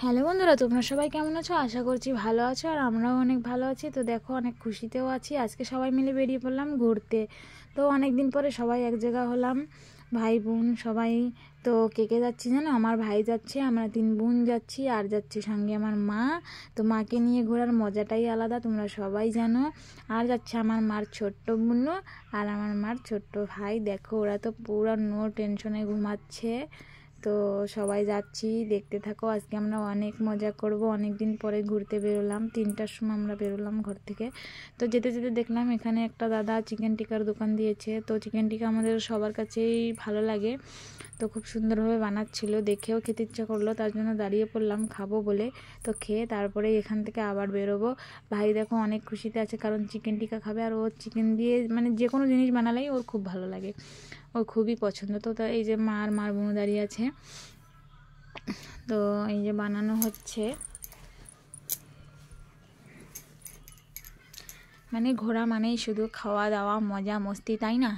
Hello বন্ধুরা, তোমরা সবাই কেমন আছো? আশা করছি ভালো আছো, আর আমরাও অনেক ভালো আছি। তো দেখো, অনেক খুশিতেও আছি। আজকে সবাই মিলে বেরিয়ে পড়লাম ঘুরতে। তো অনেক দিন পরে সবাই এক জায়গা হলাম, ভাই বোন সবাই। তো কে কে যাচ্ছি জানো? আমার ভাই যাচ্ছে, আমরা 3 বোন যাচ্ছি, আর যাচ্ছে সঙ্গে আমার মা। তো মাকে নিয়ে ঘোরার মজাটাই আলাদা, তোমরা সবাই জানো। আর যাচ্ছে আমার মার ছোট্ট বোন আর আমার মার ছোট্ট ভাই। দেখো, ওরা তো পুরো নো টেনশনে ঘুমাচ্ছে। তো সবাই যাচ্ছি, দেখতে থাকো। আজকে আমরা অনেক মজা করব। অনেক দিন পরে ঘুরতে বেরোলাম, 3টার সময় আমরা বেরোলাম ঘর থেকে। তো যেতে যেতে দেখলাম এখানে একটা দাদা চিকেন টিক্কার দোকান দিয়েছে। তো চিকেন টিক্কা আমাদের সবার কাছেই ভালো লাগে। তো খুব সুন্দরভাবে বানাচ্ছিল, দেখেও খেতে ইচ্ছা করলো, তার জন্য দাঁড়িয়ে পড়লাম খাবো বলে। তো খেয়ে তারপরে এখান থেকে আবার বেরোবো। ভাই দেখো অনেক খুশিতে আছে, কারণ চিকেন টিক্কা খাবে। আর ওর চিকেন দিয়ে মানে যে কোনো জিনিস বানালেই ওর খুব ভালো লাগে, ওর খুবই পছন্দ। তো এই যে মার বোন দাঁড়িয়ে আছে। তো এই যে বানানো হচ্ছে, মানে ঘোরা মানেই শুধু খাওয়া দাওয়া মজা মস্তি, তাই না?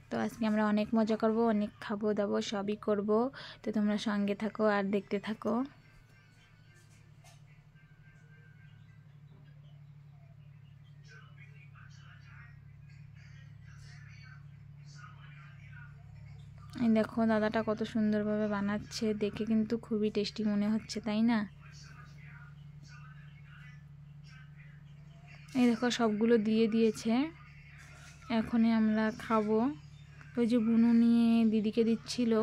তো আজকে আমরা অনেক মজা করব, অনেক খাবো দাবো, সবই করব। তো তোমরা সঙ্গে থাকো আর দেখতে থাকো। এই দেখো দাদাটা কত সুন্দরভাবে বানাচ্ছে, দেখে কিন্তু খুবই টেস্টি মনে হচ্ছে, তাই না? এই দেখো সবগুলো দিয়ে দিয়েছে, এখনই আমরা খাবো। ওই যে বুনু নিয়ে দিদিকে দিচ্ছিল,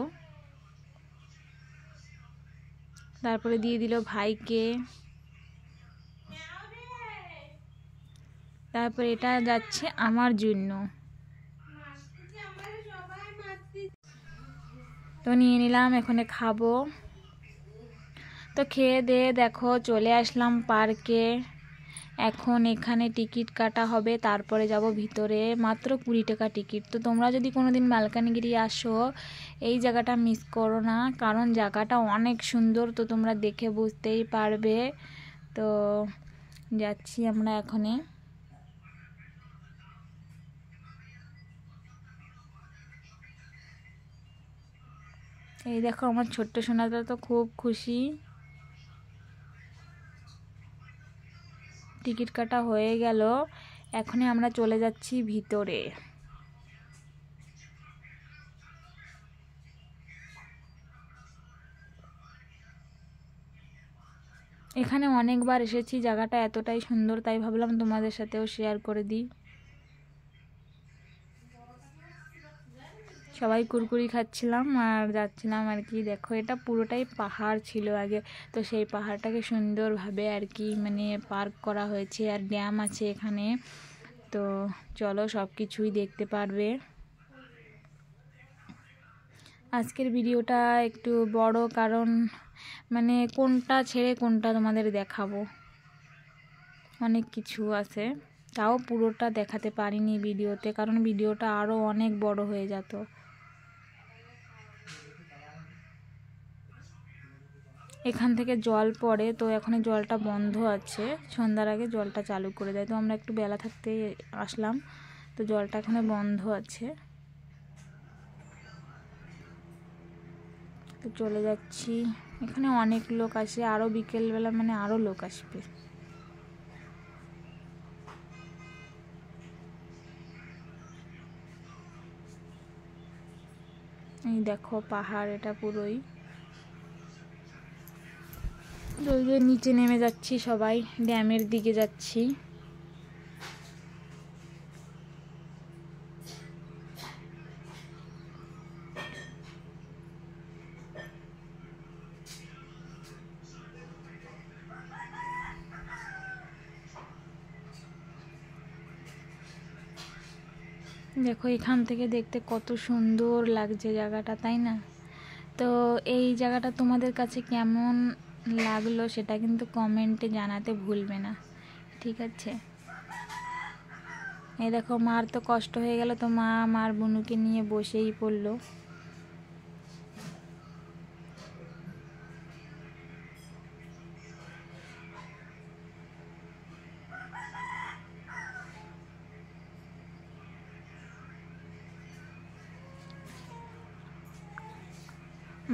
তারপরে দিয়ে দিল ভাইকে। তারপর এটা যাচ্ছে আমার জন্য। তো নিয়ে নিলাম, এখানে খাবো। তো খেয়ে দিয়ে দেখো চলে আসলাম পার্কে। এখন এখানে টিকিট কাটা হবে, তারপরে যাব ভিতরে। মাত্র 20 টাকা টিকিট। তো তোমরা যদি কোনোদিন মালকানগিরি আসো, এই জায়গাটা মিস করো না, কারণ জায়গাটা অনেক সুন্দর। তো তোমরা দেখে বুঝতেই পারবে। তো যাচ্ছি আমরা এখনে। এই দেখো আমার ছোট্ট সোনাটা তো খুব খুশি। টিকিট কাটা হয়ে গেল, এখনই আমরা চলে যাচ্ছি ভিতরে। এখানে অনেকবার এসেছি, জায়গাটা এতটাই সুন্দর, তাই ভাবলাম তোমাদের সাথেও শেয়ার করে দিই। সবাই কুরকুরি খাচ্ছিলাম আর যাচ্ছিলাম আর কি। দেখো এটা পুরোটাই পাহাড় ছিল আগে, তো সেই পাহাড়টাকে সুন্দরভাবে আর কি মানে পার্ক করা হয়েছে, আর ড্যাম আছে এখানে। তো চলো সব কিছুই দেখতে পারবে। আজকের ভিডিওটা একটু বড়, কারণ মানে কোনটা ছেড়ে কোনটা তোমাদের দেখাবো, অনেক কিছু আছে। তাও পুরোটা দেখাতে পারিনি ভিডিওতে, কারণ ভিডিওটা আরও অনেক বড় হয়ে যেত। এখান থেকে জল পড়ে, তো এখন জলটা বন্ধ আছে, সন্ধ্যার আগে জলটা চালু করে দেয়। তো আমরা একটু বেলা থাকতে আসলাম, তো জলটা এখানে বন্ধ আছে। তো চলে যাচ্ছি। এখানে অনেক লোক আসে, আরও বিকেলবেলা মানে আরও লোক আসবে। এই দেখো পাহাড়, এটা পুরোই। নিচে নেমে যাচ্ছি, সবাই ড্যামের দিকে যাচ্ছি। দেখো এখান থেকে দেখতে কত সুন্দর লাগছে জায়গাটা, তাই না? তো এই জায়গাটা তোমাদের কাছে কেমন লাগলো সেটা কিন্তু কমেন্টে জানাতে ভুলবে না, ঠিক আছে? এই দেখো মার তো কষ্ট হয়ে গেল, তো মার বুনুকে নিয়ে বসেই পড়লো।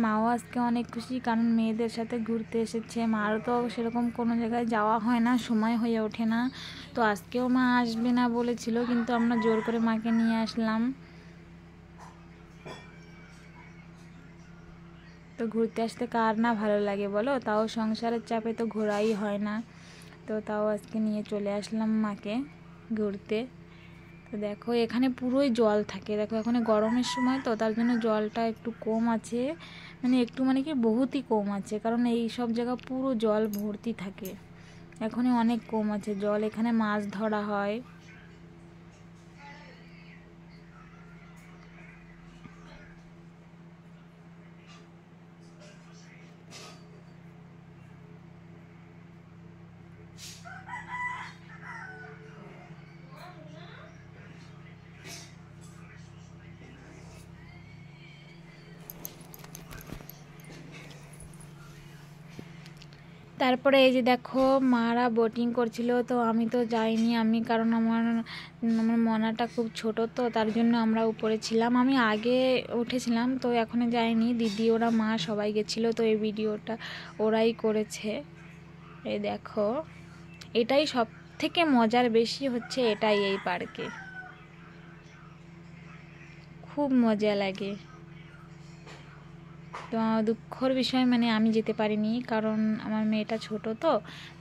মাও আজকে অনেক খুশি, কারণ মেয়েদের সাথে ঘুরতে এসেছে। মারও তো সেরকম কোনো জায়গায় যাওয়া হয় না, সময় হয়ে ওঠে না। তো আজকেও মা আসবে না বলেছিল, কিন্তু আমরা জোর করে মাকে নিয়ে আসলাম। তো ঘুরতে আসতে কার না ভালো লাগে বলো, তাও সংসারের চাপে তো ঘোরাই হয় না। তো তাও আজকে নিয়ে চলে আসলাম মাকে ঘুরতে। তো দেখো এখানে পুরোই জল থাকে, দেখো এখানে গরমের সময় তো তার জন্য জলটা একটু কম আছে, মানে একটু মানে কি বহুতই কম আছে, কারণ এই সব জায়গা পুরো জল ভর্তি থাকে। এখনই অনেক কম আছে জল, এখানে মাছ ধরা হয়। তারপরে এই যে দেখো মারা বোটিং করছিল, তো আমি তো যাইনি, আমি কারণ আমার মনাটা খুব ছোট, তো তার জন্য আমরা উপরে ছিলাম। আমি আগে উঠেছিলাম, তো এখনো যাইনি, দিদি ওরা মা সবাই গেছিলো, তো এই ভিডিওটা ওরাই করেছে। এই দেখো এটাই সব থেকে মজার বেশি হচ্ছে এটাই, এই পার্কে খুব মজা লাগে। তো দুঃখর বিষয় মানে আমি যেতে পারিনি, কারণ আমার মেয়েটা ছোট, তো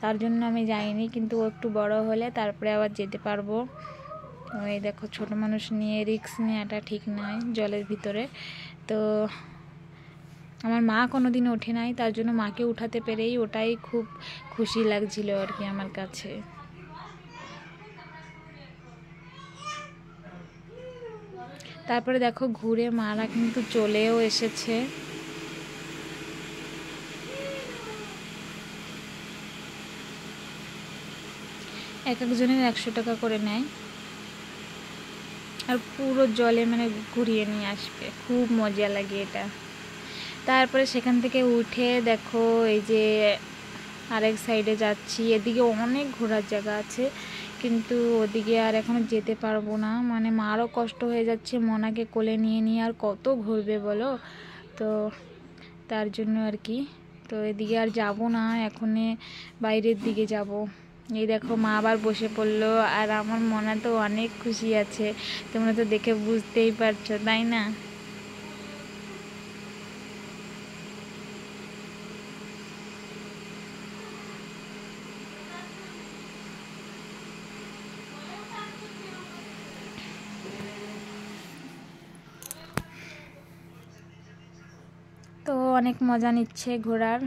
তার জন্য আমি যাইনি, কিন্তু ও একটু বড় হলে তারপরে আবার যেতে পারবো। এই দেখো ছোট মানুষ নিয়ে রিস্ক নেওয়াটা ঠিক নয় জলের ভিতরে। তো আমার মা কোনোদিন ওঠে নাই, তার জন্য মাকে উঠাতে পেরেই ওটাই খুব খুশি লাগছিল আর কি আমার কাছে। তারপরে দেখো ঘুরে মারা কিন্তু চলেও এসেছে। এক একজনের 100 টাকা করে নেয়, আর পুরো জলে মানে ঘুরিয়ে নিয়ে আসবে, খুব মজা লাগে এটা। তারপরে সেখান থেকে উঠে দেখো এই যে আরেক সাইডে যাচ্ছি, এদিকে অনেক ঘোরার জায়গা আছে, কিন্তু ওদিকে আর এখনো যেতে পারবো না, মানে মারও কষ্ট হয়ে যাচ্ছে, মনাকে কোলে নিয়ে নিয়ে আর কত ঘুরবে বলো। তো তার জন্য আর কি, তো এদিকে আর যাব না, এখন বাইরের দিকে যাব। এই দেখো মা আবার বসে পড়লো, আর আমার মনে তো অনেক খুশি আছে, তোমরা তো দেখে বুঝতেই পারছো তাই না। তো অনেক মজা নিচ্ছে ঘোরার।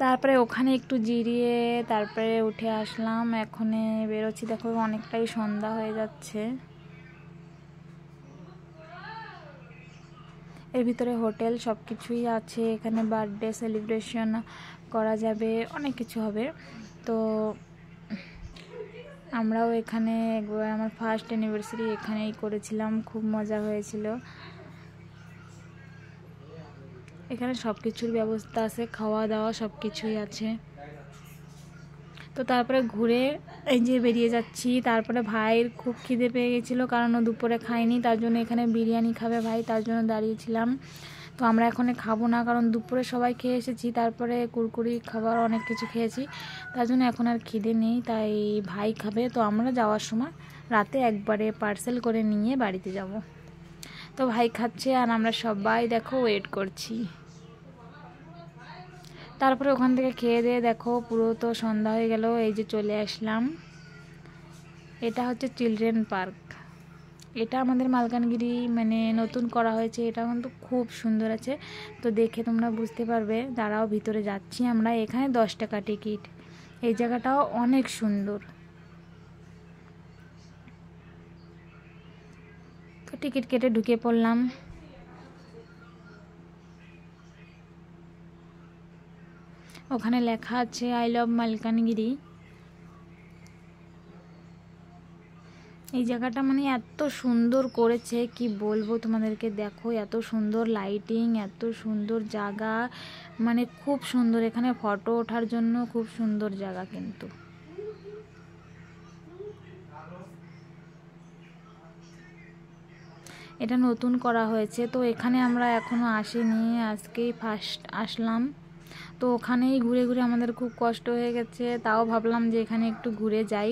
তারপরে ওখানে একটু জিরিয়ে তারপরে উঠে আসলাম, এখানে বেরোচ্ছি, দেখো অনেকটাই সন্ধ্যা হয়ে যাচ্ছে। এর ভিতরে হোটেল সব কিছুই আছে, এখানে বার্থডে সেলিব্রেশন করা যাবে, অনেক কিছু হবে। তো আমরাও এখানে একবার আমার ফার্স্ট অ্যানিভার্সারি এখানেই করেছিলাম, খুব মজা হয়েছিল। এখানে সব কিছুর ব্যবস্থা আছে, খাওয়া দাওয়া সব কিছুই আছে। তো তারপরে ঘুরে এই যে বেরিয়ে যাচ্ছি। তারপরে ভাইয়ের খুব খিদে পেয়ে গেছিলো, কারণ ও দুপুরে খায়নি, তার জন্য এখানে বিরিয়ানি খাবে ভাই, তার জন্য দাঁড়িয়েছিলাম। তো আমরা এখন খাবো না, কারণ দুপুরে সবাই খেয়ে এসেছি, তারপরে কুরকুরি খাবার অনেক কিছু খেয়েছি, তার জন্য এখন আর খিদে নেই, তাই ভাই খাবে। তো আমরা যাওয়ার সময় রাতে একবারে পার্সেল করে নিয়ে বাড়িতে যাব। তো ভাই খাচ্ছে আর আমরা সবাই দেখো ওয়েট করছি। তারপরে ওখান থেকে খেয়ে দিয়ে দেখো পুরো তো সন্ধ্যা হয়ে গেল, এই যে চলে আসলাম। এটা হচ্ছে চিলড্রেন পার্ক, এটা আমাদের মালকানগিরি মানে নতুন করা হয়েছে, এটা কিন্তু খুব সুন্দর আছে। তো দেখে তোমরা বুঝতে পারবে, দাঁড়াও ভিতরে যাচ্ছি আমরা। এখানে 10 টাকা টিকিট, এই জায়গাটাও অনেক সুন্দর। তো টিকিট কেটে ঢুকে পড়লাম। ওখানে লেখা আছে আই লাভ মালকানগিরি। এই জায়গাটা মানে এত সুন্দর করেছে কি বলবো তোমাদেরকে, দেখো এত সুন্দর লাইটিং, এত সুন্দর জায়গা, মানে খুব সুন্দর। এখানে ফটো ওঠার জন্য খুব সুন্দর জায়গা। কিন্তু এটা নতুন করা হয়েছে। তো এখানে আমরা এখনও আসিনি, আজকেই ফার্স্ট আসলাম। তো ওখানেই ঘুরে ঘুরে আমাদের খুব কষ্ট হয়ে গেছে, তাও ভাবলাম যে এখানে একটু ঘুরে যাই,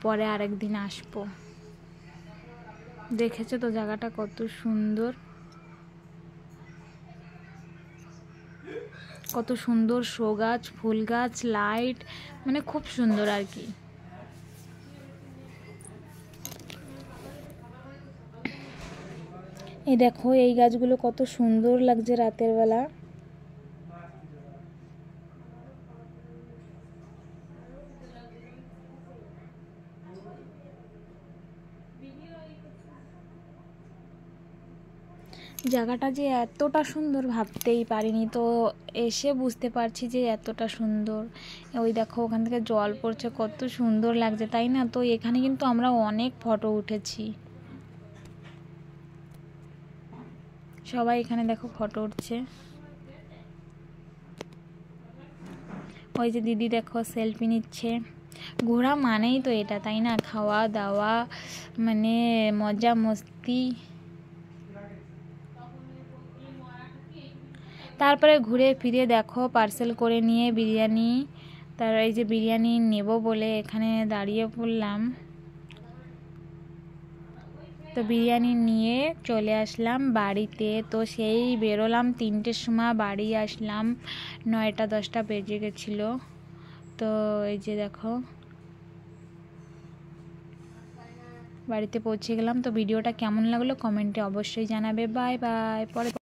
পরে আরেকদিন আসবো। দেখেছো তো জায়গাটা কত সুন্দর, কত সুন্দর শো গাছ, ফুল গাছ, লাইট, মানে খুব সুন্দর আর কি। এই দেখো এই গাছগুলো কত সুন্দর লাগছে রাতের বেলা। জায়গাটা যে এতটা সুন্দর ভাবতেই পারিনি, তো এসে বুঝতে পারছি যে এতটা সুন্দর। ওই দেখো ওখান থেকে জল পড়ছে, কত সুন্দর লাগছে তাই না? তো এখানে কিন্তু আমরা অনেক ফটো উঠেছি, সবাই এখানে দেখো ফটো উঠছে। ওই যে দিদি দেখো সেলফি নিচ্ছে। ঘোরা মানেই তো এটা তাই না, খাওয়া দাওয়া, মানে মজা মস্তি। তারপরে ঘুরে ফিরে দেখো পার্সেল করে নিয়ে বিরিয়ানি, তার এই যে বিরিয়ানি নেব বলে এখানে দাঁড়িয়ে পড়লাম। তো বিরিয়ানি নিয়ে চলে আসলাম বাড়িতে। তো সেই বেরোলাম 3টের সময়, বাড়ি আসলাম 9টা 10টা বেজে গেছিলো। তো এই যে দেখো বাড়িতে পৌঁছে গেলাম। তো ভিডিওটা কেমন লাগলো কমেন্টে অবশ্যই জানাবে। Bye bye. পরে